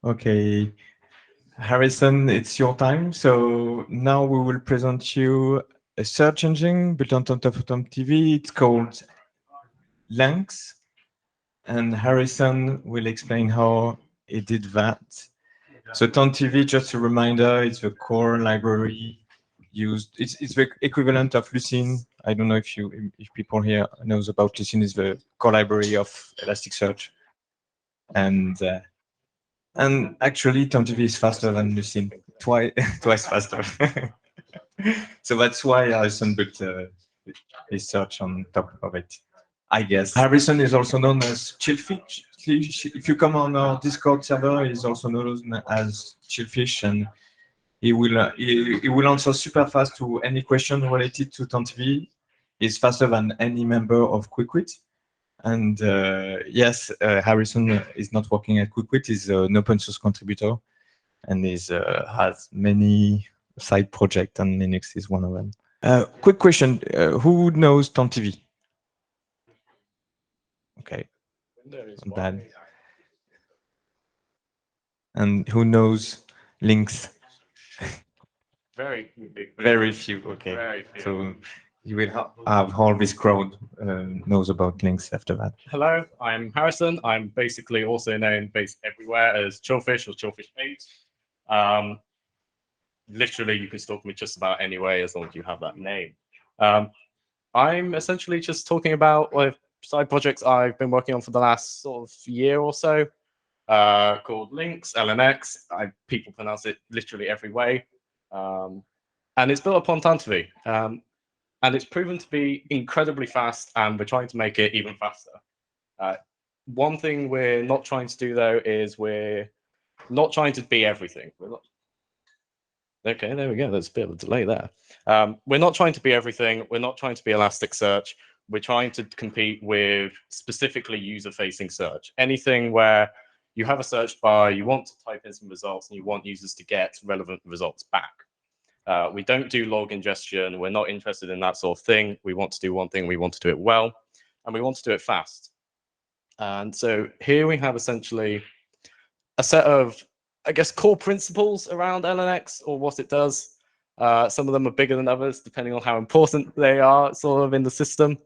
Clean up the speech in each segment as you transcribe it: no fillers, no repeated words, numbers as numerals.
Okay, Harrison, it's your time. So now we will present you a search engine built on top of Tantivy. It's called Lnx, and Harrison will explain how he did that. So Tantivy, just a reminder, it's the core library used. It's the equivalent of Lucene. I don't know if people here knows about Lucene. Is the core library of Elasticsearch, and uh, and actually Tantivy is faster than Lucene, twice twice faster. So that's why Harrison built his search on top of it, I guess. Harrison is also known as Chillfish. If you come on our Discord server, he's also known as Chillfish, and he will answer super fast to any question related to Tantivy. He's faster than any member of QuickWit. And yes, Harrison is not working at QuickWit. He's an open source contributor, and has many side projects, and Linux is one of them. Quick question: who knows Tantivy? Okay, bad. And who knows Lnx? Very few people. Very few. Okay. Very few. So you will have all this crowd knows about Lnx after that. Hello, I'm Harrison. I'm basically also known based everywhere as Chillfish or Chillfish8. Literally, you can stalk me just about anywhere as long as you have that name. I'm essentially just talking about side projects I've been working on for the last sort of year or so, called Lnx. People pronounce it literally every way. And it's built upon Tantivy. And it's proven to be incredibly fast, and we're trying to make it even faster. One thing we're not trying to do, though, is we're not trying to be everything. Okay, there we go. There's a bit of a delay there. We're not trying to be everything. We're not trying to be Elasticsearch. We're trying to compete with specifically user-facing search. Anything where you have a search bar, you want to type in some results, and you want users to get relevant results back. We don't do log ingestion. We're not interested in that sort of thing. We want to do one thing. We want to do it well, and we want to do it fast. And so here we have essentially a set of, I guess, core principles around Lnx or what it does. Some of them are bigger than others, depending on how important they are sort of in the system.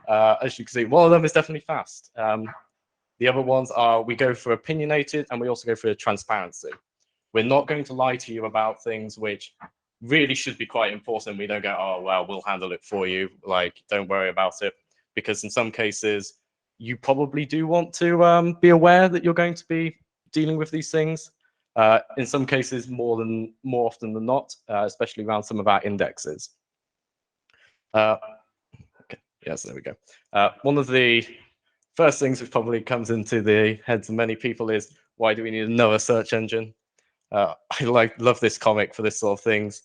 As you can see, one of them is definitely fast. The other ones are we go for opinionated, and we also go for transparency. We're not going to lie to you about things which really should be quite important. We don't go, oh, well, we'll handle it for you. Like, don't worry about it. Because in some cases, you probably do want to be aware that you're going to be dealing with these things. In some cases, more often than not, especially around some of our indexes. Okay. Yes, there we go. One of the first things which probably comes into the heads of many people is, why do we need another search engine? I love this comic for this sort of things.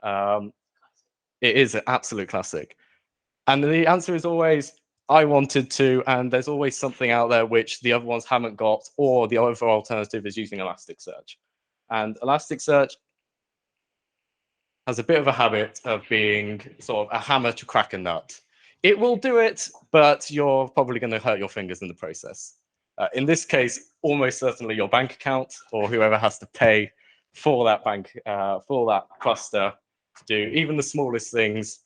It is an absolute classic. And the answer is always, I wanted to, and there's always something out there which the other ones haven't got, or the other alternative is using Elasticsearch. And Elasticsearch has a bit of a habit of being sort of a hammer to crack a nut. It will do it, but you're probably going to hurt your fingers in the process. In this case, almost certainly your bank account or whoever has to pay for that for that cluster to do even the smallest things.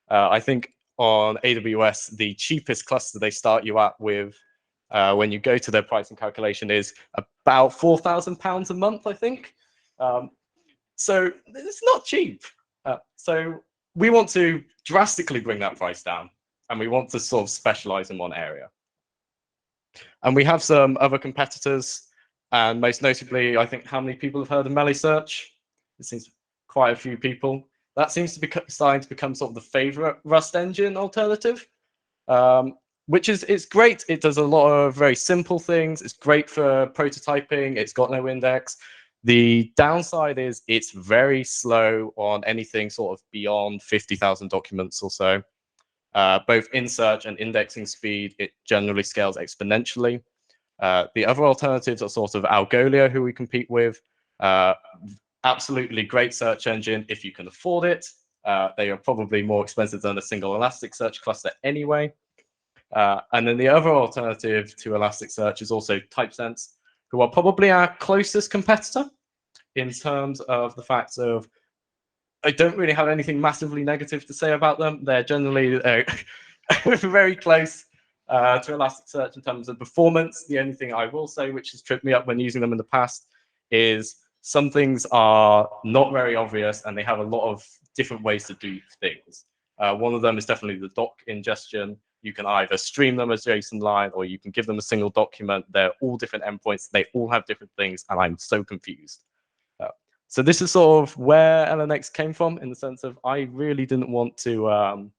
I think on AWS, the cheapest cluster they start you at with when you go to their pricing calculation is about £4,000 a month, I think. So it's not cheap. So we want to drastically bring that price down, and we want to sort of specialize in one area. And we have some other competitors, and most notably, I think, how many people have heard of MeleSearch? It seems quite a few people. That seems to be starting to become sort of the favorite Rust engine alternative, which is it's great. It does a lot of very simple things. It's great for prototyping. It's got no index. The downside is it's very slow on anything sort of beyond 50,000 documents or so. Both in search and indexing speed, it generally scales exponentially. The other alternatives are sort of Algolia, who we compete with. Absolutely great search engine if you can afford it. They are probably more expensive than a single Elasticsearch cluster anyway. And then the other alternative to Elasticsearch is also TypeSense. who are probably our closest competitor in terms of the fact of I don't really have anything massively negative to say about them. They're generally very close to Elasticsearch in terms of performance. The only thing I will say, which has tripped me up when using them in the past, is some things are not very obvious and they have a lot of different ways to do things. One of them is definitely the doc ingestion. You can either stream them as JSON line or you can give them a single document. They're all different endpoints. They all have different things, and I'm so confused. So this is sort of where Lnx came from, in the sense of I really didn't want to,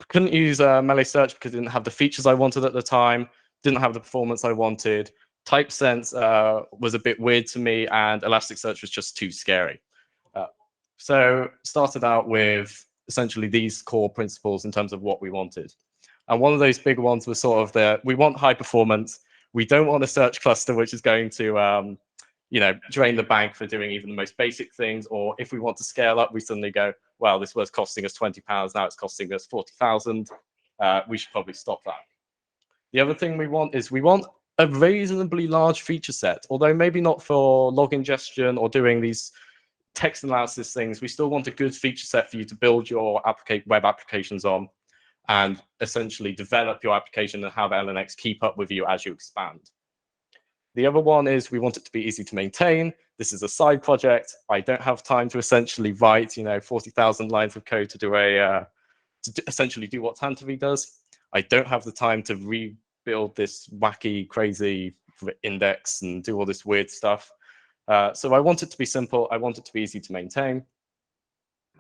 couldn't use melee search because it didn't have the features I wanted at the time, didn't have the performance I wanted. Type sense was a bit weird to me, and Elasticsearch was just too scary. So started out with essentially these core principles in terms of what we wanted. And one of those big ones was sort of we want high performance. We don't want a search cluster which is going to drain the bank for doing even the most basic things. Or if we want to scale up, we suddenly go, well, this was costing us £20, now it's costing us 40,000. We should probably stop that. The other thing we want is a reasonably large feature set, although maybe not for log ingestion or doing these text analysis things. We still want a good feature set for you to build your web applications on and essentially develop your application and have Lnx keep up with you as you expand. The other one is we want it to be easy to maintain. This is a side project. I don't have time to essentially write 40,000 lines of code to essentially do what Tantivy does. I don't have the time to rebuild this wacky, crazy index and do all this weird stuff. So I want it to be simple. I want it to be easy to maintain.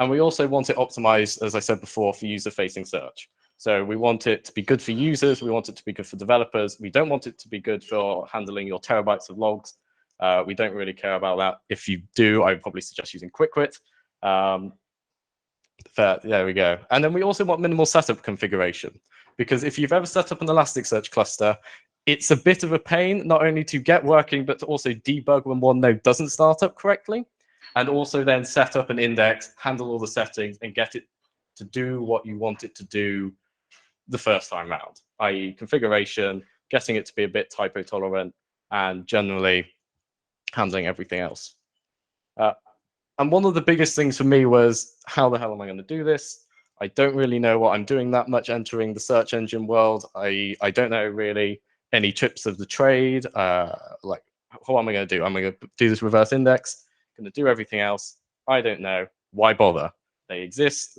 And we also want it optimized, as I said before, for user-facing search. So we want it to be good for users. We want it to be good for developers. We don't want it to be good for handling your terabytes of logs. We don't really care about that. If you do, I would probably suggest using QuickWit. There we go. And then we also want minimal setup configuration, because if you've ever set up an Elasticsearch cluster, it's a bit of a pain, not only to get working, but to also debug when one node doesn't start up correctly, and also then set up an index, handle all the settings, and get it to do what you want it to do the first time round, i.e. configuration, getting it to be a bit typo tolerant, and generally handling everything else. And one of the biggest things for me was, how the hell am I going to do this? I don't really know what I'm doing that much entering the search engine world. I don't know really any tricks of the trade. Like, what am I going to do? I'm going to do this reverse index, going to do everything else. I don't know. Why bother? They exist.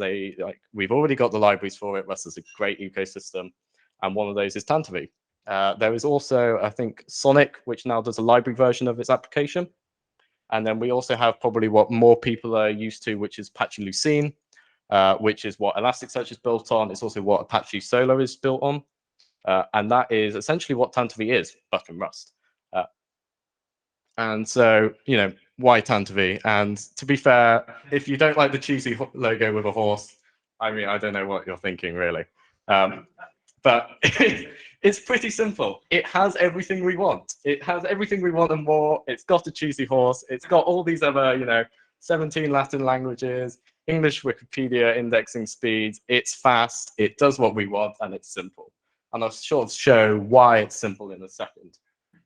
We've already got the libraries for it. Rust is a great ecosystem. And one of those is Tantivy. There is also, I think, Sonic, which now does a library version of its application. And then we also have probably what more people are used to, which is Apache Lucene, which is what Elasticsearch is built on. It's also what Apache Solo is built on. And that is essentially what Tantivy is, but in Rust. And so, why Tantivy? And to be fair, if you don't like the cheesy logo with a horse, I mean, I don't know what you're thinking, really. But it's pretty simple. It has everything we want. It has everything we want and more. It's got a cheesy horse. It's got all these other, 17 Latin languages, English Wikipedia indexing speeds. It's fast. It does what we want, and it's simple. And I'll sort of show why it's simple in a second.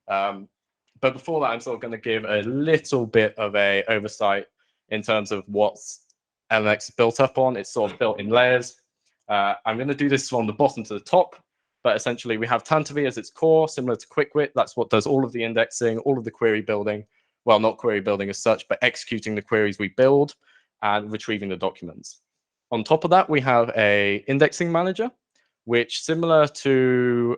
But before that, I'm sort of going to give a little bit of a oversight in terms of what Lnx is built up on. It's sort of built in layers. I'm going to do this from the bottom to the top, but essentially we have Tantivy as its core, similar to QuickWit. That's what does all of the indexing, all of the query building. Well, not query building as such, but executing the queries we build and retrieving the documents. On top of that, we have a indexing manager, which similar to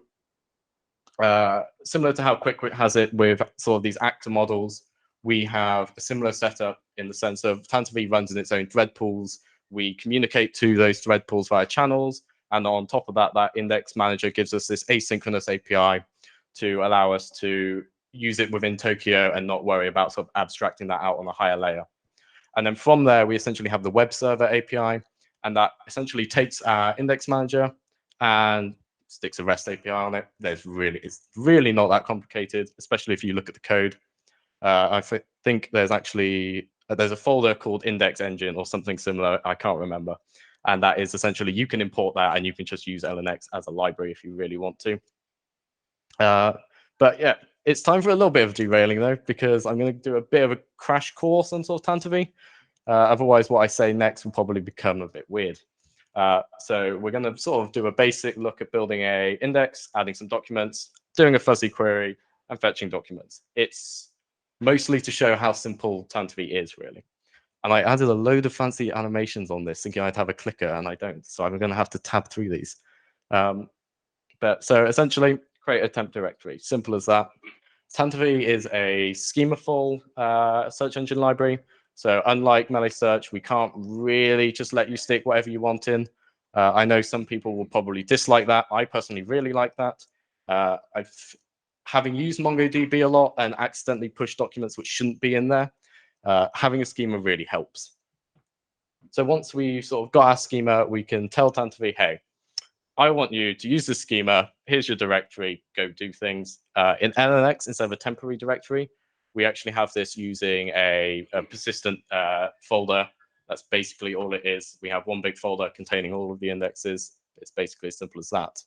how QuickWit has it with sort of these actor models, we have a similar setup in the sense of Tantivy runs in its own thread pools. We communicate to those thread pools via channels. And on top of that, that index manager gives us this asynchronous API to allow us to use it within Tokio and not worry about sort of abstracting that out on a higher layer. And then from there, we essentially have the web server API. And that essentially takes our index manager and sticks a REST API on it. It's really not that complicated, especially if you look at the code. I think there's actually there's a folder called Index Engine or something similar. I can't remember. And that is essentially, you can import that and you can just use Lnx as a library if you really want to. But yeah, It's time for a little bit of derailing though, because I'm going to do a bit of a crash course on sort of Tantivy. Otherwise, what I say next will probably become a bit weird. So we're going to sort of do a basic look at building a index, adding some documents, doing a fuzzy query, and fetching documents. It's mostly to show how simple Tantivy is, really. And I added a load of fancy animations on this, thinking I'd have a clicker, and I don't. So I'm going to have to tab through these. But so essentially, create a temp directory. Simple as that. Tantivy is a schemaful search engine library. So unlike Melee Search, we can't really just let you stick whatever you want in. I know some people will probably dislike that. I personally really like that. Having used MongoDB a lot and accidentally pushed documents which shouldn't be in there, having a schema really helps. So once we sort of got our schema, we can tell Tantivy, hey, I want you to use this schema. Here's your directory. Go do things. In Lnx, instead of a temporary directory, we actually have this using a persistent folder. That's basically all it is. We have one big folder containing all of the indexes. It's basically as simple as that.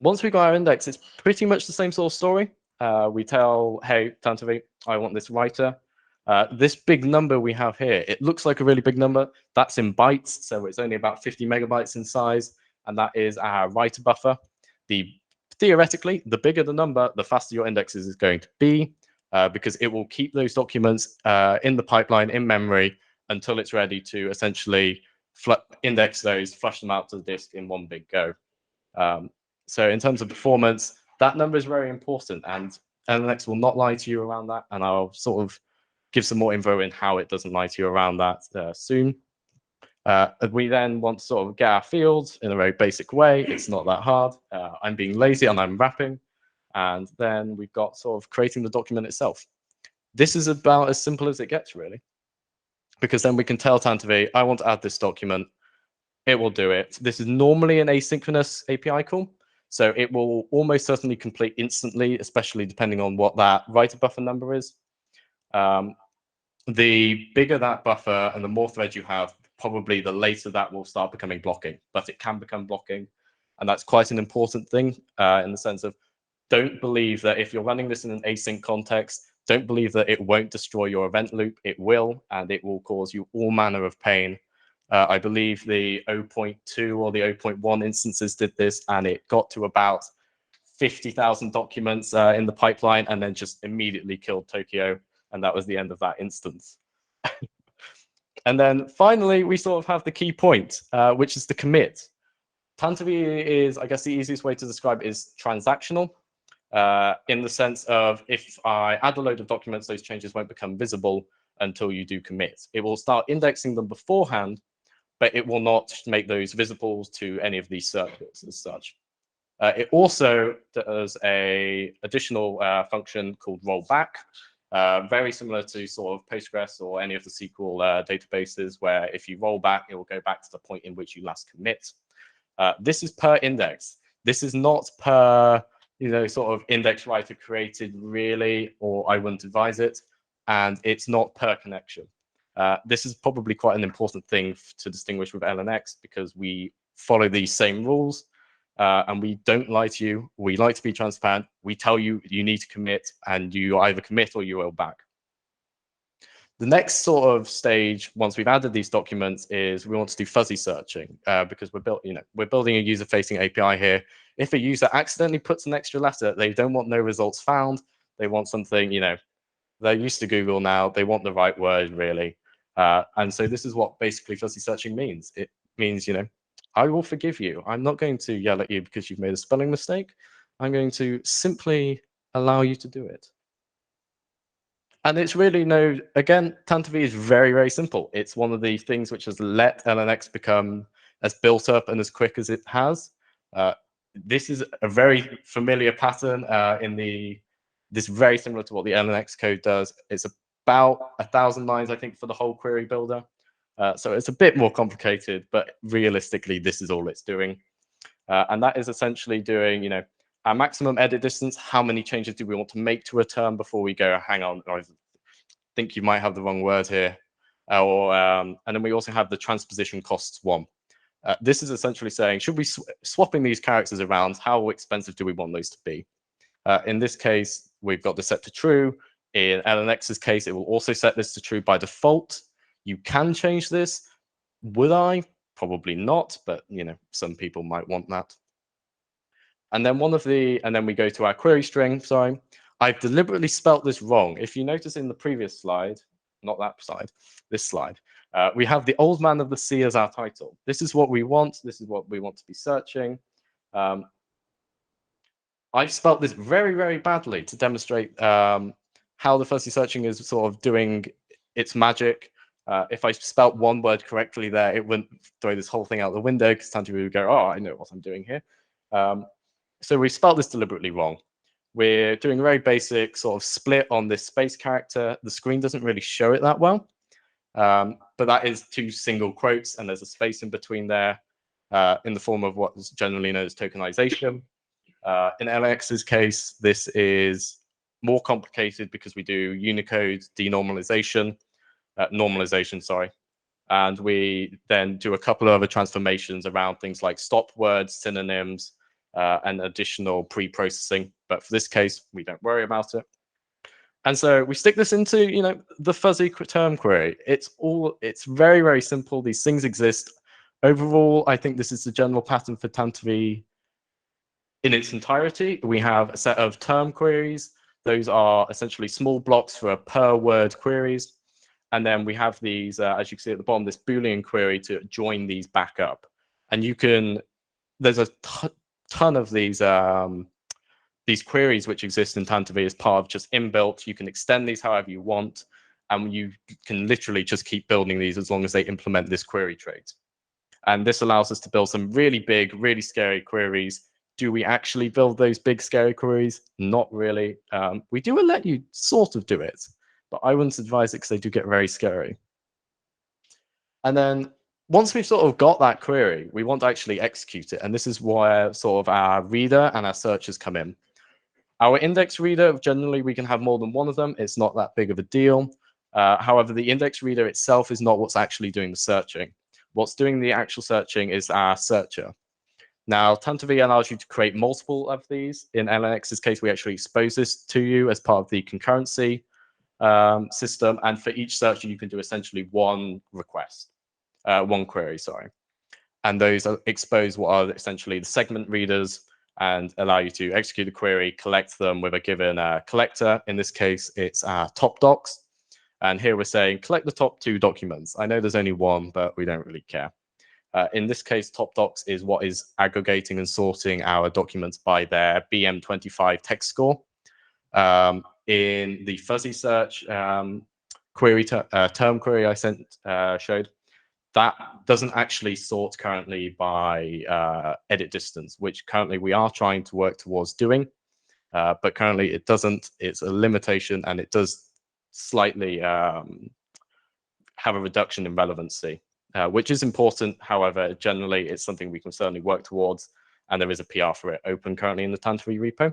Once we got our index, it's pretty much the same sort of story. We tell, hey, Tantivy, I want this writer. This big number we have here, it looks like a really big number. That's in bytes, so it's only about 50 megabytes in size, and that is our writer buffer. Theoretically, the bigger the number, the faster your indexes is going to be, because it will keep those documents in the pipeline, in memory, until it's ready to essentially index those, flush them out to the disk in one big go. So in terms of performance, that number is very important, and Lnx will not lie to you around that, and I'll sort of give some more info in how it doesn't lie to you around that soon. We then want to sort of get our fields in a very basic way. It's not that hard. I'm being lazy and I'm wrapping. And then we've got sort of creating the document itself. This is about as simple as it gets, really. Because then we can tell Tantivy, I want to add this document. It will do it. This is normally an asynchronous API call. So it will almost certainly complete instantly, especially depending on what that writer buffer number is. The bigger that buffer and the more threads you have, probably the later that will start becoming blocking, but it can become blocking. And that's quite an important thing in the sense of, don't believe that if you're running this in an async context, don't believe that it won't destroy your event loop. It will, and it will cause you all manner of pain. I believe the 0.2 or the 0.1 instances did this, and it got to about 50,000 documents in the pipeline, and then just immediately killed Tokyo. And that was the end of that instance. And then finally, we sort of have the key point, which is the commit. Tantivy is, I guess the easiest way to describe it is transactional, in the sense of if I add a load of documents, those changes won't become visible until you do commit. It will start indexing them beforehand, but it will not make those visible to any of these searches as such. It also does an additional function called rollback, very similar to sort of Postgres or any of the SQL databases, where if you roll back, it will go back to the point in which you last commit. This is per index. This is not per, sort of index writer created really, or I wouldn't advise it. And it's not per connection. This is probably quite an important thing to distinguish with Lnx, because we follow these same rules. And we don't lie to you. We like to be transparent. We tell you you need to commit, and you either commit or you roll back. The next sort of stage, once we've added these documents, is we want to do fuzzy searching, because we're building a user-facing API here. If a user accidentally puts an extra letter, they don't want no results found. They want something, they're used to Google now. They want the right word, really. And so this is what basically fuzzy searching means. It means, I will forgive you. I'm not going to yell at you because you've made a spelling mistake. I'm going to simply allow you to do it. And it's really again, Tantivy is very, very simple. It's one of the things which has let Lnx become as built up and as quick as it has. This is a very familiar pattern this is very similar to what the Lnx code does. It's about 1,000 lines, I think, for the whole query builder. So it's a bit more complicated, but realistically, this is all it's doing. And that is essentially doing, our maximum edit distance. How many changes do we want to make to a term before we go, hang on, I think you might have the wrong word here. And then we also have the transposition costs one. This is essentially saying, should we swapping these characters around? How expensive do we want those to be? In this case, we've got this set to true. In Lnx's case, it will also set this to true by default. You can change this. Would I? Probably not, but some people might want that. And then we go to our query string. Sorry, I've deliberately spelt this wrong. If you notice in the previous slide, not that slide, this slide, we have the old man of the sea as our title. This is what we want. This is what we want to be searching. I've spelt this very, very badly to demonstrate how the fuzzy searching is sort of doing its magic. If I spelt one word correctly there, it wouldn't throw this whole thing out the window because Tantivy would go, oh, I know what I'm doing here. So we spelled this deliberately wrong. We're doing a very basic sort of split on this space character. The screen doesn't really show it that well, but that is 2 single quotes, and there's a space in between there in the form of what's generally known as tokenization. In Lnx's case, this is more complicated because we do Unicode denormalization, normalization, and we then do a couple of other transformations around things like stop words, synonyms, and additional pre-processing. But for this case, we don't worry about it. And so we stick this into, the FuzzyTermQuery. It's very, very simple. These things exist. Overall, I think this is the general pattern for Tantivy in its entirety. We have a set of term queries. Those are essentially small blocks for per word queries. And then we have these, as you can see at the bottom, this Boolean query to join these back up. And there's a ton of these queries which exist in Tantivy as part of just inbuilt. You can extend these however you want, and you can literally just keep building these as long as they implement this query trait. And this allows us to build some really big, really scary queries. Do we actually build those big, scary queries? Not really. We do let you sort of do it, but I wouldn't advise it because they do get very scary. And then once we've sort of got that query, we want to actually execute it. And this is where sort of our reader and our searchers come in. Our index reader, generally, we can have more than one of them. It's not that big of a deal. However, the index reader itself is not what's actually doing the searching. What's doing the actual searching is our searcher. Now, Tantivy allows you to create multiple of these. In Lnx's case, we actually expose this to you as part of the concurrency system. And for each searcher, you can do essentially one query, sorry. And those expose what are essentially the segment readers and allow you to execute the query, collect them with a given collector. In this case, it's top docs. And here we're saying, collect the top 2 documents. I know there's only one, but we don't really care. In this case, top docs is what is aggregating and sorting our documents by their BM25 text score. In the fuzzy search query term query I showed, that doesn't actually sort currently by edit distance, which currently we are trying to work towards doing. But currently it doesn't. It's a limitation, and it does slightly have a reduction in relevancy, which is important. However, generally, it's something we can certainly work towards, and there is a PR for it open currently in the Tantivy repo.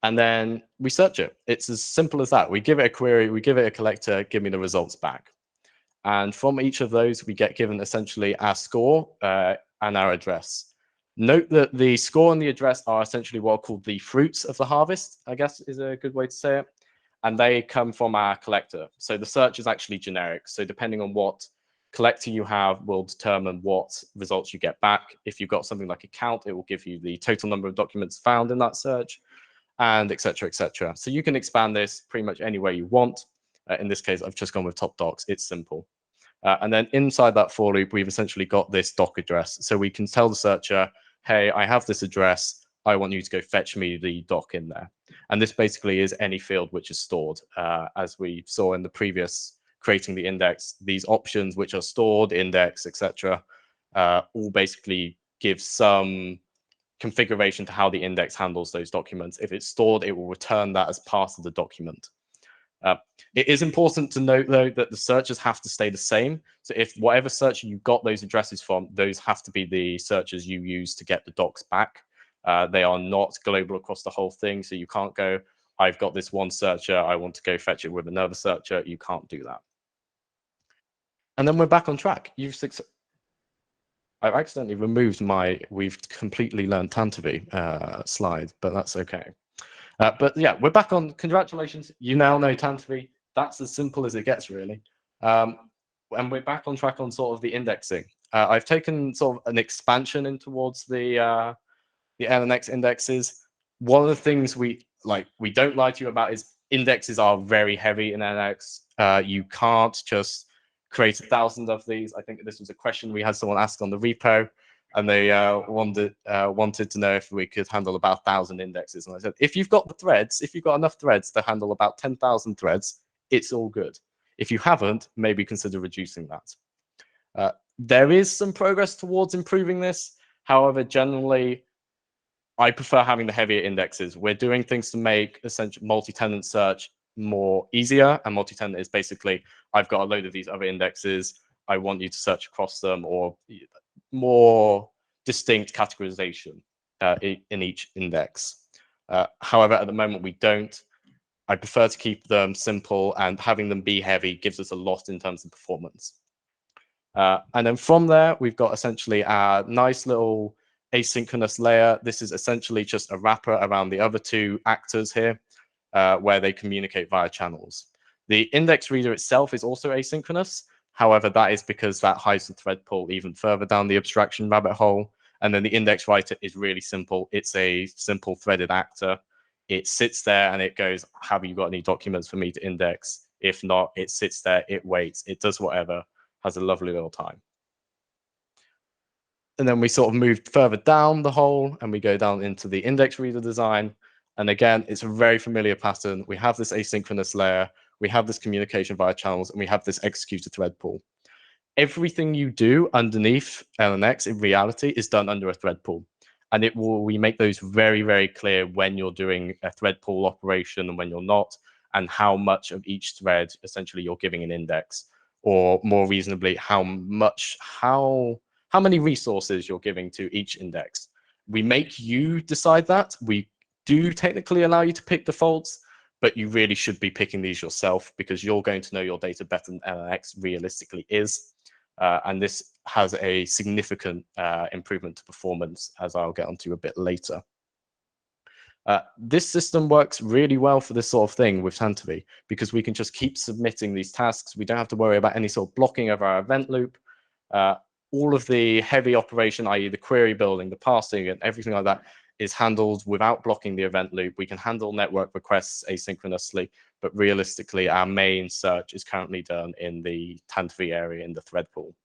And then we search it. It's as simple as that. We give it a query, we give it a collector, give me the results back. And from each of those, we get given essentially our score and our address. Note that the score and the address are essentially what are called the fruits of the harvest, I guess is a good way to say it. And they come from our collector. So the search is actually generic. So depending on what collector you have will determine what results you get back. If you've got something like a count, it will give you the total number of documents found in that search, and et cetera, et cetera. So you can expand this pretty much any way you want. In this case, I've just gone with top docs. It's simple. And then inside that for loop, we've essentially got this doc address. So we can tell the searcher, hey, I have this address. I want you to go fetch me the doc in there. And this basically is any field which is stored. As we saw in the previous creating the index, these options which are stored, index, etc., all basically give some configuration to how the index handles those documents. If it's stored, it will return that as part of the document. It is important to note, though, that the searches have to stay the same. So if whatever searcher you got those addresses from, those have to be the searches you use to get the docs back. They are not global across the whole thing. So you can't go, I've got this one searcher, I want to go fetch it with another searcher. You can't do that. And then we're back on track. I've accidentally removed my "we've completely learned Tantivy" slide, but that's okay. But yeah, we're back on. Congratulations, you now know Tantivy. That's as simple as it gets, really. And we're back on track on sort of the indexing. I've taken sort of an expansion in towards the Lnx indexes. One of the things we don't lie to you about is indexes are very heavy in Lnx. You can't just create 1,000 of these. I think this was a question we had someone ask on the repo, and they wanted to know if we could handle about 1,000 indexes. And I said, if you've got the threads, if you've got enough threads to handle about 10,000 threads, it's all good. If you haven't, maybe consider reducing that. There is some progress towards improving this. However, generally, I prefer having the heavier indexes. We're doing things to make essentially multi-tenant search more easier. And multi-tenant is basically, I've got a load of these other indexes. I want you to search across them, or more distinct categorization in each index. However, at the moment, we don't. I prefer to keep them simple, and having them be heavy gives us a lot in terms of performance. And then from there, we've got essentially a nice little asynchronous layer. This is essentially just a wrapper around the other two actors here, where they communicate via channels. The index reader itself is also asynchronous. However, that is because that hides the thread pool even further down the abstraction rabbit hole. And then the index writer is really simple. It's a simple threaded actor. It sits there and it goes, have you got any documents for me to index? If not, it sits there, it waits, it does whatever, has a lovely little time. And then we sort of moved further down the hole and we go down into the index reader design. And again, it's a very familiar pattern. We have this asynchronous layer, we have this communication via channels, and we have this executed thread pool. Everything you do underneath Lnx in reality is done under a thread pool. And we make those very, very clear when you're doing a thread pool operation and when you're not, and how much of each thread essentially you're giving an index, or more reasonably, how many resources you're giving to each index. We make you decide that. We do technically allow you to pick defaults, but you really should be picking these yourself, because you're going to know your data better than Lnx realistically is. And this has a significant improvement to performance, as I'll get onto a bit later. This system works really well for this sort of thing with Tantivy, because we can just keep submitting these tasks. We don't have to worry about any sort of blocking of our event loop. All of the heavy operation, i.e. the query building, the parsing, and everything like that is handled without blocking the event loop. We can handle network requests asynchronously, but realistically, our main search is currently done in the Tantivy area in the thread pool.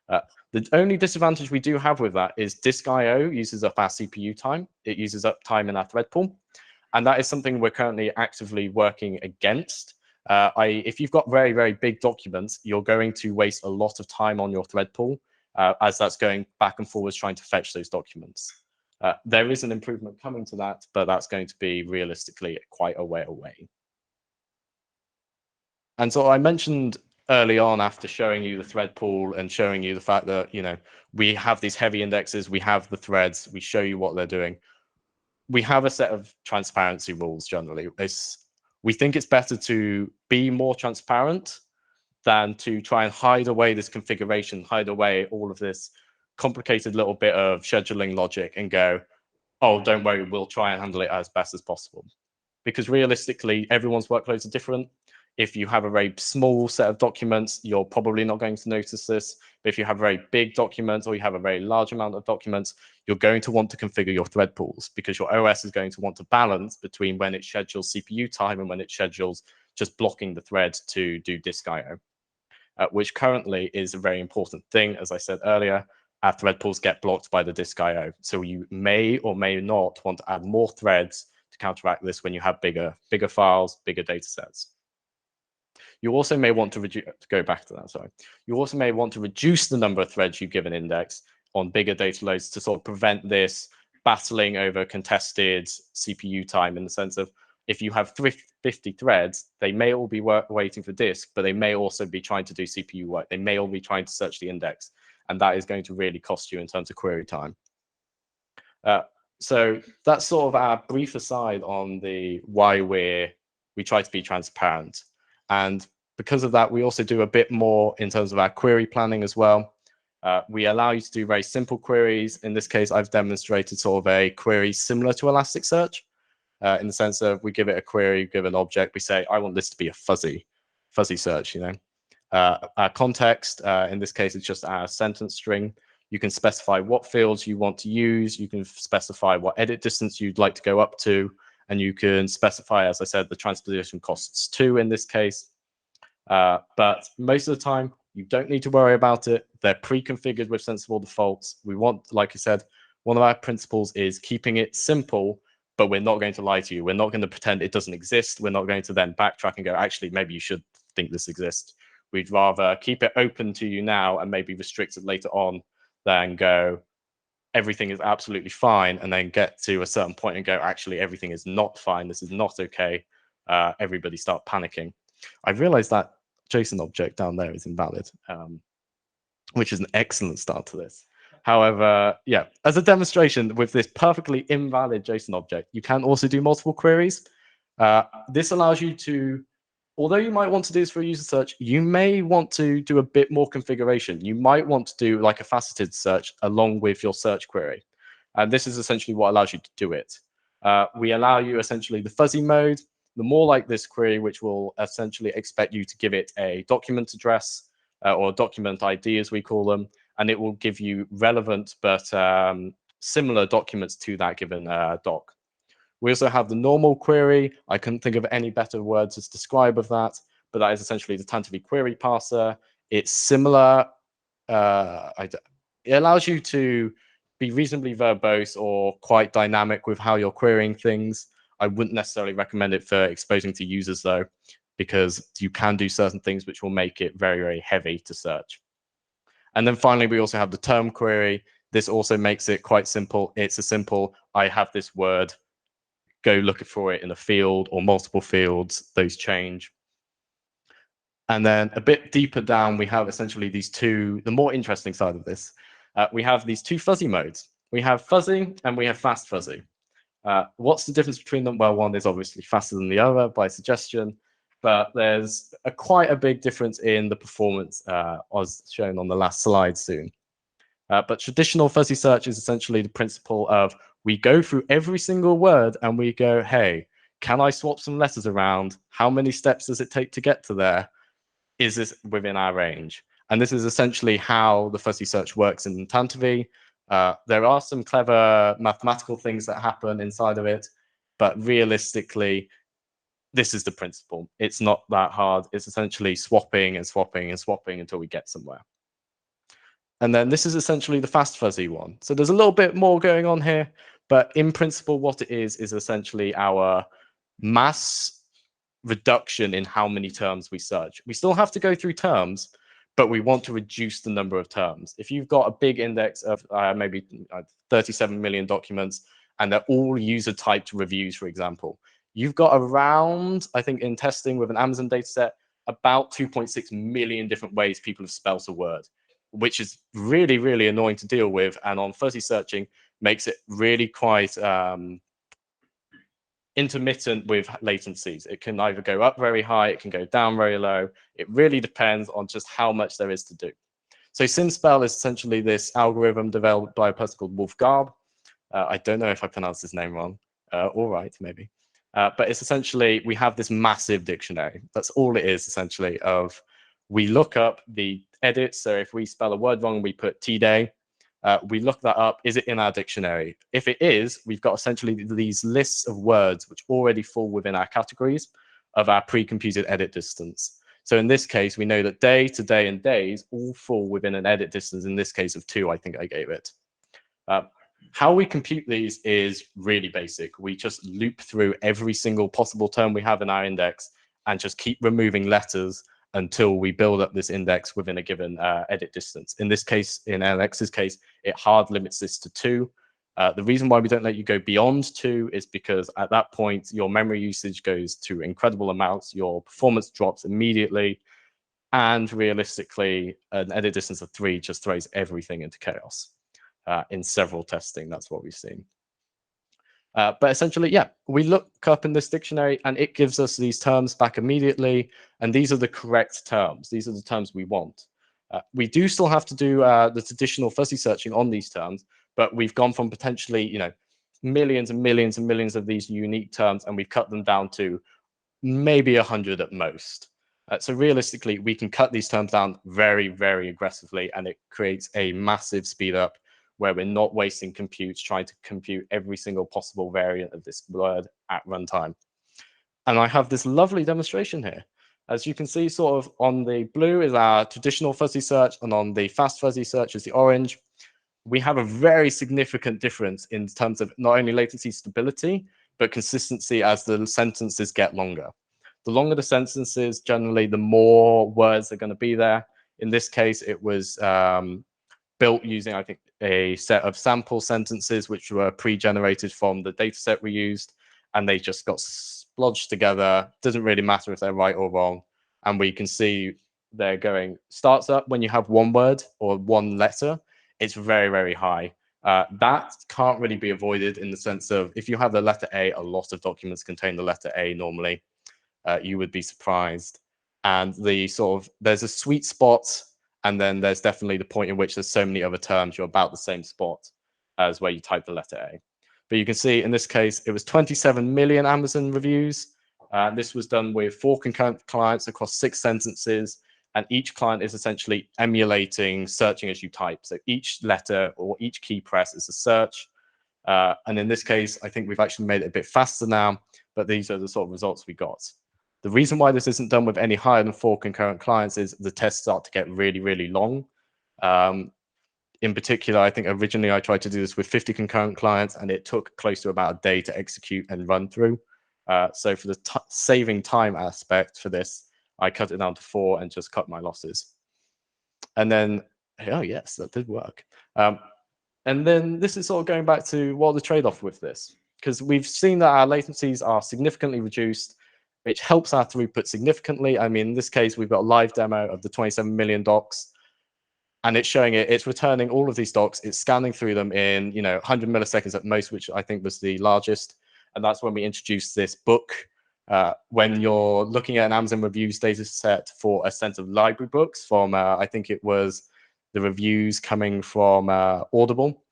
The only disadvantage we do have with that is disk I/O uses up our CPU time. It uses up time in our thread pool. And that is something we're currently actively working against. If you've got very, very big documents, you're going to waste a lot of time on your thread pool, as that's going back and forwards trying to fetch those documents. There is an improvement coming to that, but that's going to be realistically quite a way away. And so I mentioned early on, after showing you the thread pool and showing you the fact that, we have these heavy indexes, we have the threads, we show you what they're doing. We have a set of transparency rules generally. We think it's better to be more transparent than to try and hide away this configuration, hide away all of this complicated little bit of scheduling logic and go, oh, don't worry, we'll try and handle it as best as possible. Because realistically, everyone's workloads are different. If you have a very small set of documents, you're probably not going to notice this. But if you have very big documents or you have a very large amount of documents, you're going to want to configure your thread pools, because your OS is going to want to balance between when it schedules CPU time and when it schedules just blocking the thread to do disk I/O, which currently is a very important thing. As I said earlier, our thread pools get blocked by the disk I/O. So you may or may not want to add more threads to counteract this when you have bigger files, bigger data sets. You also may want to go back to that, sorry. You also may want to reduce the number of threads you give an index on bigger data loads to sort of prevent this battling over contested CPU time, in the sense of, if you have 50 threads, they may all be waiting for disk, but they may also be trying to do CPU work. They may all be trying to search the index, and that is going to really cost you in terms of query time. So that's sort of our brief aside on the why we try to be transparent. And because of that, we also do a bit more in terms of our query planning as well. We allow you to do very simple queries. In this case, I've demonstrated sort of a query similar to Elasticsearch, in the sense of we give it a query, give an object, we say, I want this to be a fuzzy search, you know. Our context, in this case, it's just our sentence string. You can specify what fields you want to use. You can specify what edit distance you'd like to go up to. And you can specify, as I said, the transposition costs 2 in this case. But most of the time, you don't need to worry about it. They're pre-configured with sensible defaults. We want, like I said, one of our principles is keeping it simple, but we're not going to lie to you. We're not going to pretend it doesn't exist. We're not going to then backtrack and go, actually, maybe you should think this exists. We'd rather keep it open to you now and maybe restrict it later on than go, everything is absolutely fine, and then get to a certain point and go, actually, everything is not fine. This is not okay. Everybody start panicking. I realized that JSON object down there is invalid, which is an excellent start to this. However, yeah, as a demonstration with this perfectly invalid JSON object, you can also do multiple queries. This allows you to, although you might want to do this for a user search, you may want to do a bit more configuration. You might want to do like a faceted search along with your search query. And this is essentially what allows you to do it. We allow you essentially the fuzzy mode, the more like this query, which will essentially expect you to give it a document address or document ID, as we call them, and it will give you relevant but similar documents to that given doc. We also have the normal query. I couldn't think of any better words to describe of that, but that is essentially the Tantivy query parser. It's similar. It allows you to be reasonably verbose or quite dynamic with how you're querying things. I wouldn't necessarily recommend it for exposing to users, though, because you can do certain things which will make it very, very heavy to search. And then finally, we also have the term query. This also makes it quite simple. It's a simple, I have this word, go look for it in a field or multiple fields, those change. And then a bit deeper down, we have essentially these two, the more interesting side of this, we have these two fuzzy modes. We have fuzzy and we have fast fuzzy. What's the difference between them? Well, one is obviously faster than the other by suggestion, but there's quite a big difference in the performance, as shown on the last slide soon. But traditional fuzzy search is essentially the principle of we go through every single word and we go, hey, can I swap some letters around? How many steps does it take to get to there? Is this within our range? And this is essentially how the fuzzy search works in Tantivy. There are some clever mathematical things that happen inside of it, but realistically, this is the principle. It's not that hard. It's essentially swapping and swapping and swapping until we get somewhere. And then this is essentially the fast fuzzy one. So there's a little bit more going on here, but in principle, what it is essentially our mass reduction in how many terms we search. We still have to go through terms, but we want to reduce the number of terms. If you've got a big index of maybe 37 million documents, and they're all user-typed reviews, for example, you've got around, I think in testing with an Amazon dataset, about 2.6 million different ways people have spelt a word, which is really, really annoying to deal with. And on fuzzy searching, makes it really quite intermittent with latencies. It can either go up very high, it can go down very low. It really depends on just how much there is to do. So SimSpell is essentially this algorithm developed by a person called Wolf Garb. I don't know if I pronounced his name wrong. All right, maybe. But it's essentially, we have this massive dictionary. That's all it is, essentially, of we look up the edits. So if we spell a word wrong, we put T-Day. We look that up. Is it in our dictionary? If it is, we've got essentially these lists of words which already fall within our categories of our pre-computed edit distance. So in this case, we know that day, today, and days all fall within an edit distance, in this case of 2, I think I gave it. How we compute these is really basic. We just loop through every single possible term we have in our index and just keep removing letters until we build up this index within a given edit distance. In this case, in Lnx's case, it hard limits this to 2. The reason why we don't let you go beyond 2 is because at that point, your memory usage goes to incredible amounts, your performance drops immediately, and realistically, an edit distance of 3 just throws everything into chaos. In several testing, that's what we've seen. But essentially, yeah, we look up in this dictionary and it gives us these terms back immediately. And these are the correct terms. These are the terms we want. We do still have to do the traditional fuzzy searching on these terms, but we've gone from potentially, millions and millions and millions of these unique terms, and we've cut them down to maybe 100 at most. So realistically, we can cut these terms down very, very aggressively, and it creates a massive speed up where we're not wasting compute trying to compute every single possible variant of this word at runtime. And I have this lovely demonstration here. As you can see, sort of on the blue is our traditional fuzzy search, and on the fast fuzzy search is the orange. We have a very significant difference in terms of not only latency stability, but consistency as the sentences get longer. The longer the sentences, generally, the more words are going to be there. In this case, it was built using, I think, a set of sample sentences, which were pre-generated from the data set we used, and they just got splodged together. Doesn't really matter if they're right or wrong. And we can see they're going, starts up when you have one word or one letter, it's very, very high. That can't really be avoided in the sense of if you have the letter A, a lot of documents contain the letter A normally. You would be surprised. And the sort of, there's a sweet spot, and then there's definitely the point in which there's so many other terms, you're about the same spot as where you type the letter A. But you can see in this case, it was 27 million Amazon reviews. This was done with 4 concurrent clients across 6 sentences, and each client is essentially emulating searching as you type. So each letter or each key press is a search. And in this case, I think we've actually made it a bit faster now, but these are the sort of results we got. The reason why this isn't done with any higher than 4 concurrent clients is the tests start to get really, really long. In particular, I think originally I tried to do this with 50 concurrent clients, and it took close to about a day to execute and run through. So for the saving time aspect for this, I cut it down to 4 and just cut my losses. And then, oh yes, that did work. And then this is sort of going back to what the trade-off with this, because we've seen that our latencies are significantly reduced, which helps our throughput significantly. I mean, in this case, we've got a live demo of the 27 million docs, and it's showing it, it's returning all of these docs, it's scanning through them in 100 milliseconds at most, which I think was the largest. And that's when we introduced this book. When you're looking at an Amazon reviews data set for a set of library books from, I think it was the reviews coming from Audible,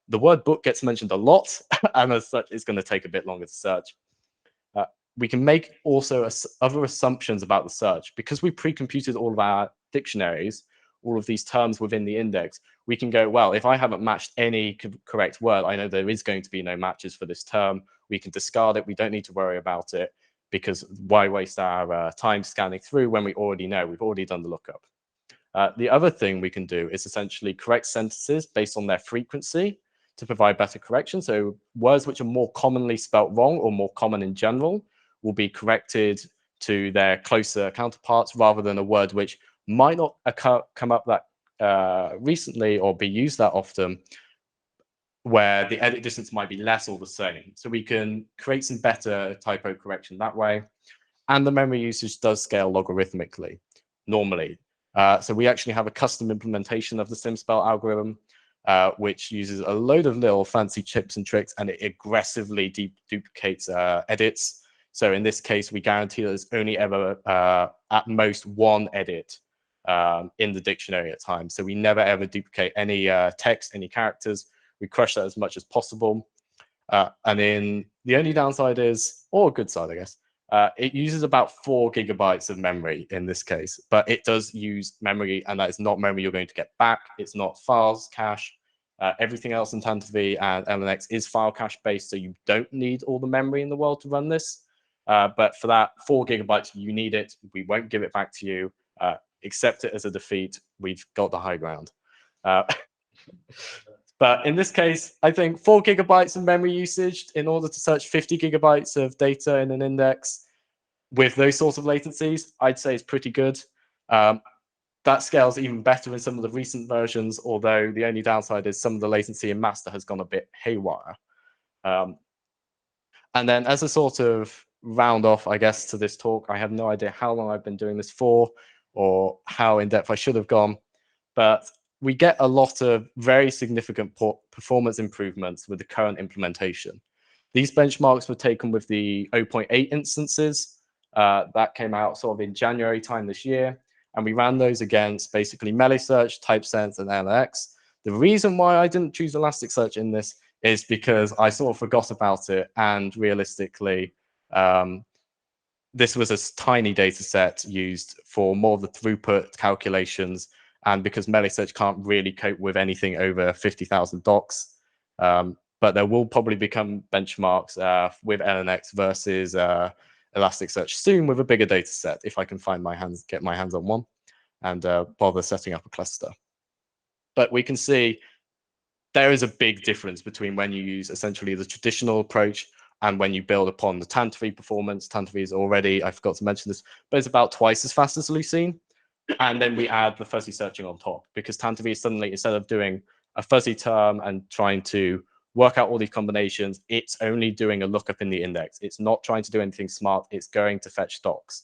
the word book gets mentioned a lot, and as such, it's going to take a bit longer to search. We can make also other assumptions about the search. Because we pre-computed all of our dictionaries, all of these terms within the index, we can go, well, if I haven't matched any correct word, I know there is going to be no matches for this term. We can discard it. We don't need to worry about it, because why waste our time scanning through when we already know, we've already done the lookup. The other thing we can do is essentially correct sentences based on their frequency to provide better correction. So words which are more commonly spelt wrong or more common in general will be corrected to their closer counterparts, rather than a word which might not come up that recently or be used that often, where the edit distance might be less or the same. So we can create some better typo correction that way. And the memory usage does scale logarithmically normally. So we actually have a custom implementation of the SimSpell algorithm, which uses a load of little fancy tips and tricks, and it aggressively duplicates edits. So in this case, we guarantee there's only ever at most 1 edit in the dictionary at times. So we never ever duplicate any text, any characters. We crush that as much as possible. And then the only downside is, or good side, I guess, it uses about 4 gigabytes of memory in this case, but it does use memory, and that is not memory you're going to get back. It's not files cache. Everything else in Tantivy and Lnx is file cache based, so you don't need all the memory in the world to run this. But for that 4 gigabytes, you need it. We won't give it back to you. Accept it as a defeat. We've got the high ground. But in this case, I think 4 gigabytes of memory usage in order to search 50 gigabytes of data in an index with those sorts of latencies, I'd say is pretty good. That scales even better in some of the recent versions, although the only downside is some of the latency in master has gone a bit haywire. And then as a sort of round off, I guess, to this talk, I have no idea how long I've been doing this for or how in depth I should have gone, but we get a lot of very significant performance improvements with the current implementation. These benchmarks were taken with the 0.8 instances that came out sort of in January time this year. and we ran those against basically Melisearch, TypeSense, and Lnx. The reason why I didn't choose Elasticsearch in this is because I sort of forgot about it, and realistically, this was a tiny data set used for more of the throughput calculations, and because Melisearch can't really cope with anything over 50,000 docs. But there will probably become benchmarks with Lnx versus Elasticsearch soon with a bigger data set, if I can get my hands on one and bother setting up a cluster. But we can see there is a big difference between when you use essentially the traditional approach and when you build upon the Tantivy performance. Tantivy is already, I forgot to mention this, but it's about twice as fast as Lucene. And then we add the fuzzy searching on top, because Tantivy is suddenly, instead of doing a fuzzy term and trying to work out all these combinations, it's only doing a lookup in the index. It's not trying to do anything smart. It's going to fetch docs.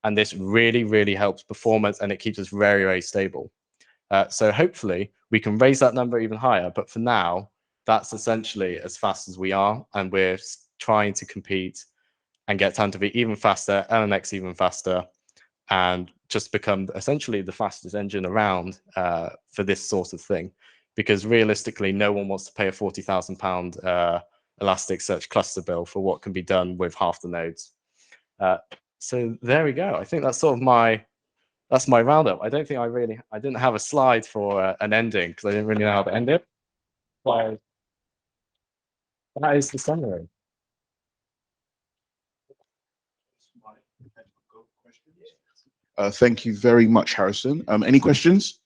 And this really, really helps performance, and it keeps us very, very stable. So hopefully we can raise that number even higher. But for now, that's essentially as fast as we are. And we're trying to compete and get Tantivy even faster, Lnx even faster, and just become essentially the fastest engine around for this sort of thing. Because realistically, no one wants to pay a £40,000 Elasticsearch cluster bill for what can be done with half the nodes. So there we go. I think that's sort of my roundup. I don't think I didn't have a slide for an ending because I didn't really know how to end it. But that is the summary. Thank you very much, Harrison. Any questions?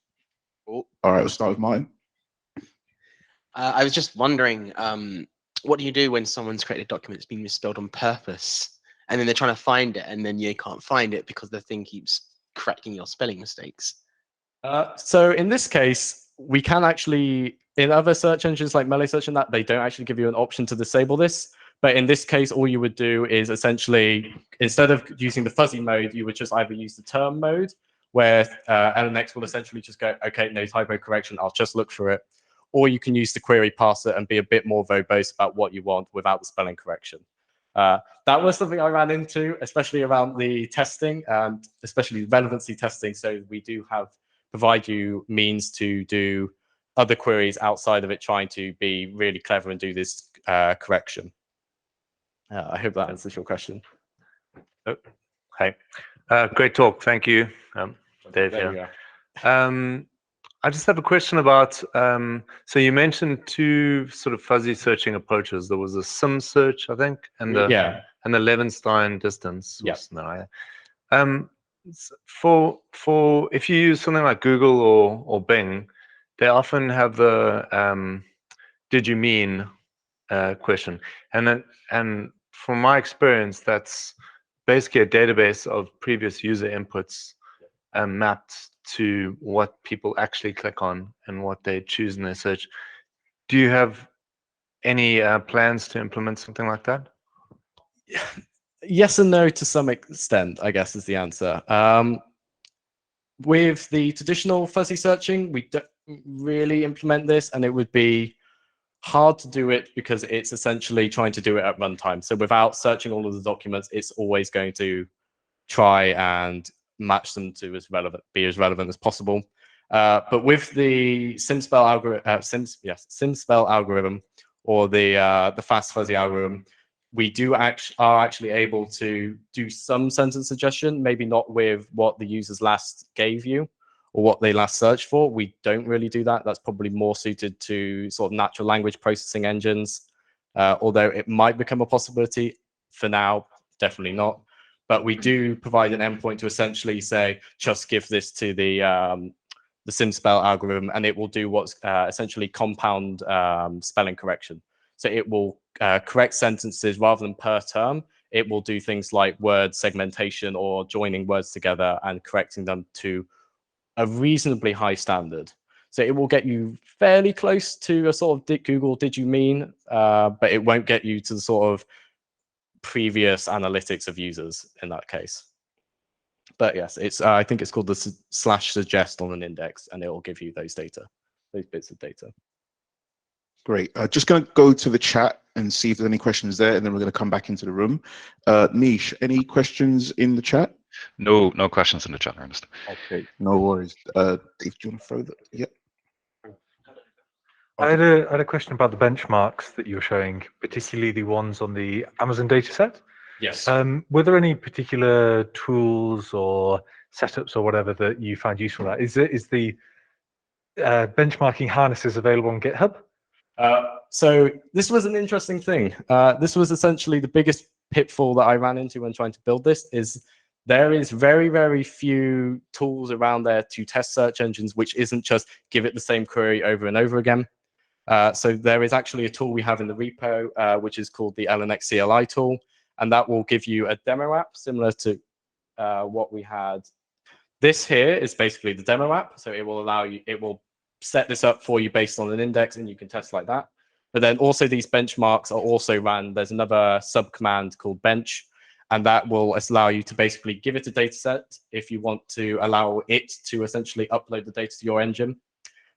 Oh, all right, we'll start with mine. I was just wondering, what do you do when someone's created a document that's been misspelled on purpose, and then they're trying to find it, and then you can't find it because the thing keeps correcting your spelling mistakes? So in this case, we can actually, in other search engines like Melisearch and that, they don't actually give you an option to disable this. But in this case, all you would do is essentially, instead of using the fuzzy mode, you would just either use the term mode, where Lnx will essentially just go, okay, no typo correction, I'll just look for it. Or you can use the query parser and be a bit more verbose about what you want without the spelling correction. That was something I ran into, especially around the testing, and especially relevancy testing. So we do provide you means to do other queries outside of it, trying to be really clever and do this correction. I hope that answers your question. Oh, hey, great talk. Thank you, Dave. There you I just have a question about, so you mentioned two sort of fuzzy searching approaches. There was a sim search, I think, and the Levenstein distance. Yeah. For if you use something like Google or Bing, they often have the did you mean question, and from my experience, that's basically a database of previous user inputs mapped to what people actually click on and what they choose in their search. Do you have any plans to implement something like that? Yes and no to some extent, I guess, is the answer. With the traditional fuzzy searching, we don't really implement this, and it would be hard to do it because it's essentially trying to do it at runtime. So without searching all of the documents, it's always going to try and match them to be as relevant as possible. But with the SimSpell algorithm, or the fast fuzzy algorithm, we are actually able to do some sentence suggestion, maybe not with what the users last gave you or what they last searched for. We don't really do that. That's probably more suited to sort of natural language processing engines, although it might become a possibility. For now, definitely not. But we do provide an endpoint to essentially say, just give this to the SimSpell algorithm, and it will do what's essentially compound spelling correction. So it will correct sentences rather than per term. It will do things like word segmentation or joining words together and correcting them to a reasonably high standard. So it will get you fairly close to a sort of Google did you mean, but it won't get you to the sort of previous analytics of users in that case. But yes, it's I think it's called the /suggest on an index, and it will give you those bits of data. Great. Just going to go to the chat and see if there's any questions there, and then we're going to come back into the room. Nish, any questions in the chat? No questions in the chat, Ernest. Okay, no worries. Dave, do you want to throw that? Yep. I had a question about the benchmarks that you were showing, particularly the ones on the Amazon dataset. Yes. Were there any particular tools or setups or whatever that you found useful? Is the benchmarking harnesses available on GitHub? So this was an interesting thing. This was essentially the biggest pitfall that I ran into when trying to build this. Is there is very, very few tools around there to test search engines, which isn't just give it the same query over and over again. So there is actually a tool we have in the repo, which is called the Lnx CLI tool, and that will give you a demo app similar to what we had. This here is basically the demo app, so it will allow you, it will set this up for you based on an index, and you can test like that. But then also these benchmarks are also ran. There's another sub command called bench, and that will allow you to basically give it a data set if you want to allow it to essentially upload the data to your engine.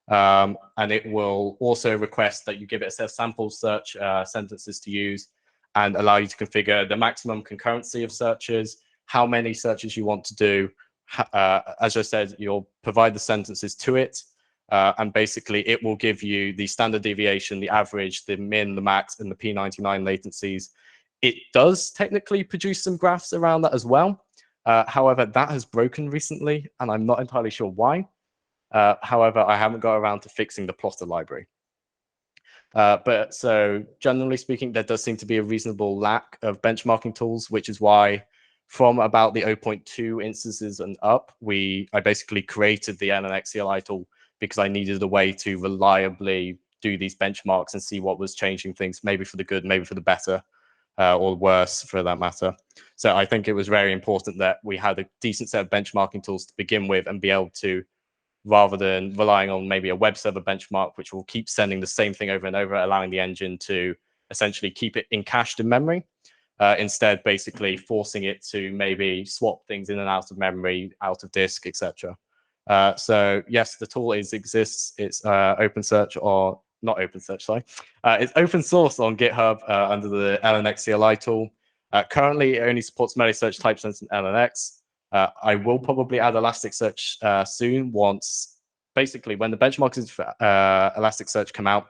And it will also request that you give it a set of sample search sentences to use and allow you to configure the maximum concurrency of searches, how many searches you want to do. As I said, you'll provide the sentences to it, and basically it will give you the standard deviation, the average, the min, the max, and the P99 latencies. It does technically produce some graphs around that as well. However, that has broken recently, and I'm not entirely sure why. However, I haven't got around to fixing the plotter library. But so generally speaking, there does seem to be a reasonable lack of benchmarking tools, which is why from about the 0.2 instances and up, I basically created the Lnx CLI tool because I needed a way to reliably do these benchmarks and see what was changing things, maybe for the good, maybe for the better, or worse for that matter. So I think it was very important that we had a decent set of benchmarking tools to begin with and be able to, rather than relying on maybe a web server benchmark, which will keep sending the same thing over and over, allowing the engine to essentially keep it cached in memory. Instead, basically forcing it to maybe swap things in and out of memory, out of disk, etc. So yes, the tool exists. It's OpenSearch, or not OpenSearch, sorry. It's open source on GitHub under the Lnx CLI tool. Currently, it only supports Melisearch, typesense, and Lnx. I will probably add Elasticsearch soon. Once, basically, when the benchmarks for Elasticsearch come out,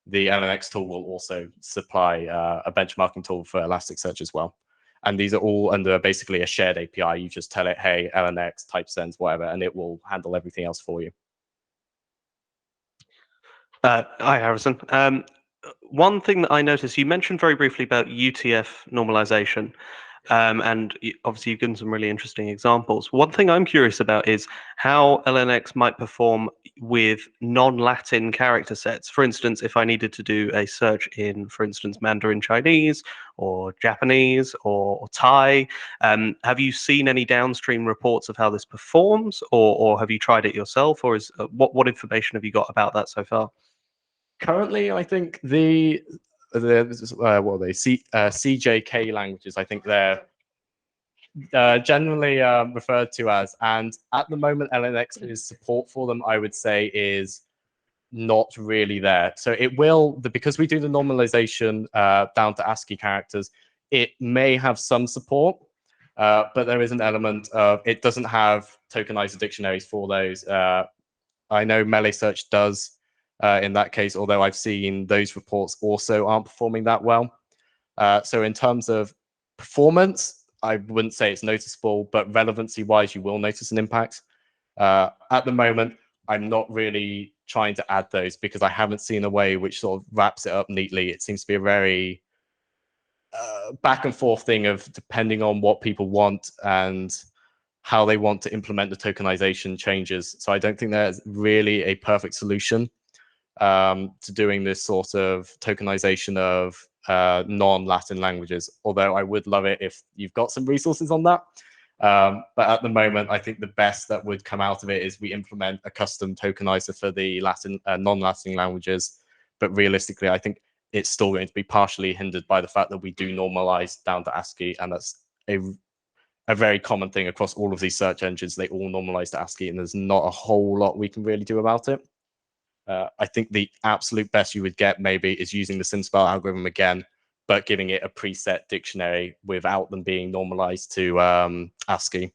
the Lnx tool will also supply a benchmarking tool for Elasticsearch as well. And these are all under basically a shared API. You just tell it, hey, Lnx, typesense, whatever, and it will handle everything else for you. Hi, Harrison. One thing that I noticed, you mentioned very briefly about UTF normalization. And obviously you've given some really interesting examples. One thing I'm curious about is how Lnx might perform with non-Latin character sets. For instance, if I needed to do a search in, for instance, Mandarin Chinese or Japanese or Thai, have you seen any downstream reports of how this performs, or have you tried it yourself, or is what information have you got about that so far? Currently, I think the what are they? CJK languages, I think they're generally referred to as. And at the moment, Lnx's support for them, I would say, is not really there. So it will, because we do the normalization down to ASCII characters, it may have some support, but there is an element of, it doesn't have tokenizer dictionaries for those. I know Melisearch does. In that case, although I've seen those reports also aren't performing that well. So in terms of performance, I wouldn't say it's noticeable, but relevancy-wise, you will notice an impact. At the moment, I'm not really trying to add those because I haven't seen a way which sort of wraps it up neatly. It seems to be a very back and forth thing of depending on what people want and how they want to implement the tokenization changes. So I don't think there's really a perfect solution to doing this sort of tokenization of non-Latin languages, although I would love it if you've got some resources on that. But at the moment, I think the best that would come out of it is we implement a custom tokenizer for the non-Latin languages. But realistically, I think it's still going to be partially hindered by the fact that we do normalize down to ASCII, and that's a very common thing across all of these search engines. They all normalize to ASCII, and there's not a whole lot we can really do about it. I think the absolute best you would get maybe is using the SimSpell algorithm again, but giving it a preset dictionary without them being normalized to ASCII.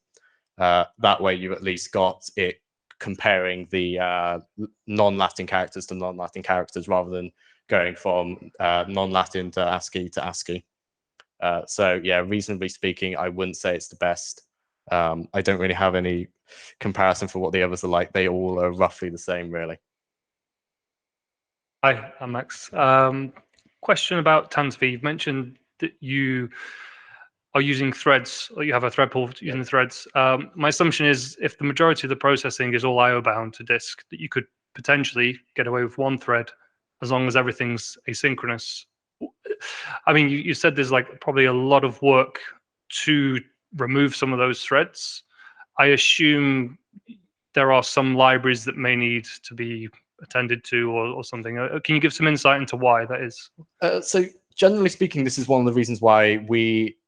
That way, you've at least got it comparing the non-Latin characters to non-Latin characters rather than going from non-Latin to ASCII to ASCII. So yeah, reasonably speaking, I wouldn't say it's the best. I don't really have any comparison for what the others are like. They all are roughly the same, really. Hi, I'm Max. Question about Tantivy. You've mentioned that you are using threads, or you have a thread pool using threads. My assumption is if the majority of the processing is all IO bound to disk, that you could potentially get away with one thread as long as everything's asynchronous. I mean, you said there's like probably a lot of work to remove some of those threads. I assume there are some libraries that may need to be attended to or something. Can you give some insight into why that is? So generally speaking, this is one of the reasons why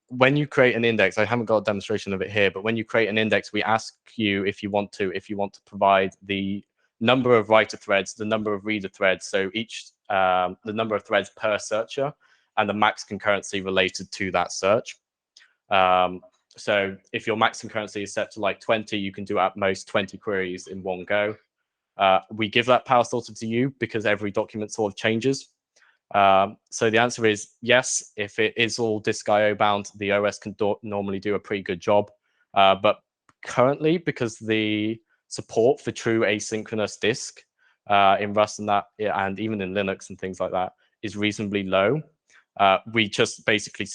when you create an index, I haven't got a demonstration of it here, but when you create an index, we ask you if you want to provide the number of writer threads, the number of reader threads, so each the number of threads per searcher, and the max concurrency related to that search. So if your max concurrency is set to like 20, you can do at most 20 queries in one go. We give that power sorter to you because every document sort of changes. So the answer is yes. If it is all disk IO bound, the OS can normally do a pretty good job. But currently, because the support for true asynchronous disk in Rust and even in Linux and things like that is reasonably low, we just basically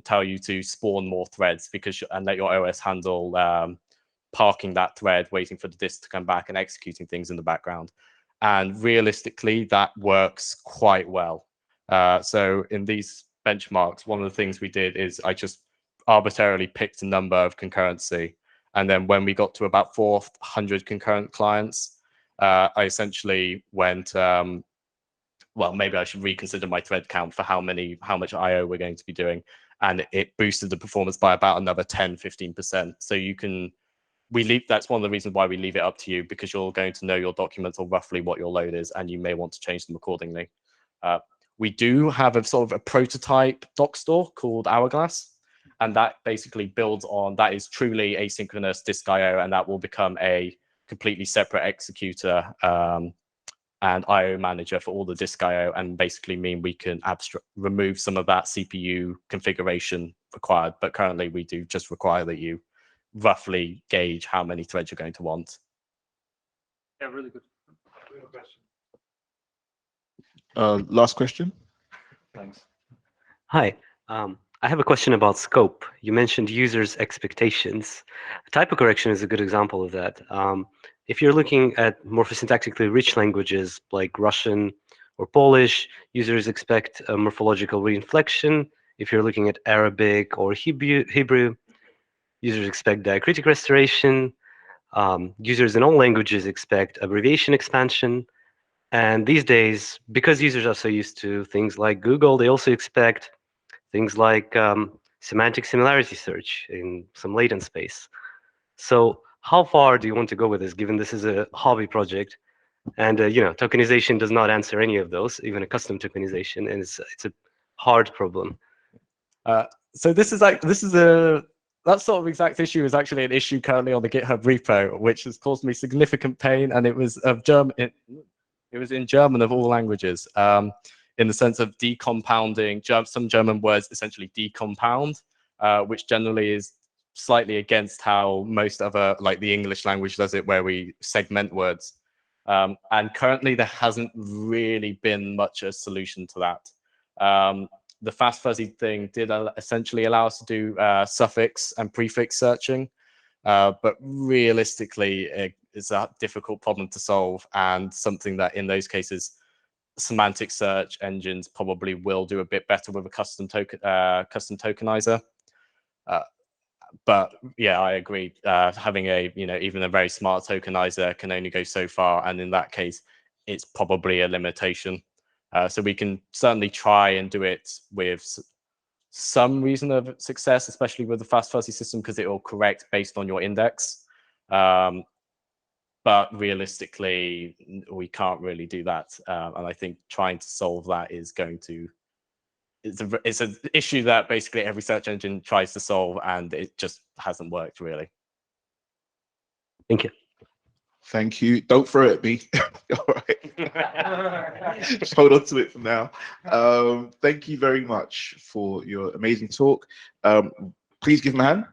tell you to spawn more threads and let your OS handle parking that thread, waiting for the disk to come back and executing things in the background. And realistically, that works quite well. So in these benchmarks, one of the things we did is I just arbitrarily picked a number of concurrency. And then when we got to about 400 concurrent clients, I essentially went, well, maybe I should reconsider my thread count for how much IO we're going to be doing. And it boosted the performance by about another 10-15%. So that's one of the reasons why we leave it up to you, because you're going to know your documents or roughly what your load is, and you may want to change them accordingly. We do have a sort of a prototype doc store called Hourglass, and that basically builds on, that is truly asynchronous disk IO, and that will become a completely separate executor and IO manager for all the disk IO, and basically mean we can remove some of that CPU configuration required. But currently we do just require that you roughly gauge how many threads you're going to want. Yeah, really good. Last question. Thanks. Hi. I have a question about scope. You mentioned users' expectations. Typo correction is a good example of that. If you're looking at morphosyntactically rich languages like Russian or Polish, users expect a morphological reinflection. If you're looking at Arabic or Hebrew, users expect diacritic restoration. Users in all languages expect abbreviation expansion. And these days, because users are so used to things like Google, they also expect things like semantic similarity search in some latent space. So how far do you want to go with this, given this is a hobby project? And tokenization does not answer any of those, even a custom tokenization, and it's a hard problem. So that sort of exact issue is actually an issue currently on the GitHub repo, which has caused me significant pain, and it was of German. It was in German of all languages, in the sense of decompounding. Some German words essentially decompound, which generally is slightly against how most other, like the English language does it, where we segment words. And currently there hasn't really been much a solution to that. The fast fuzzy thing did essentially allow us to do suffix and prefix searching, but realistically, it's a difficult problem to solve, and something that in those cases, semantic search engines probably will do a bit better with a custom tokenizer. But yeah, I agree. Having even a very smart tokenizer can only go so far, and in that case, it's probably a limitation. So we can certainly try and do it with some reason of success, especially with the fast fuzzy system, because it will correct based on your index. But realistically, we can't really do that. And I think trying to solve that is going to, it's an issue that basically every search engine tries to solve, and it just hasn't worked really. Thank you. Thank you. Don't throw it at me. All right. Just hold on to it for now. Thank you very much for your amazing talk. Please give him a hand.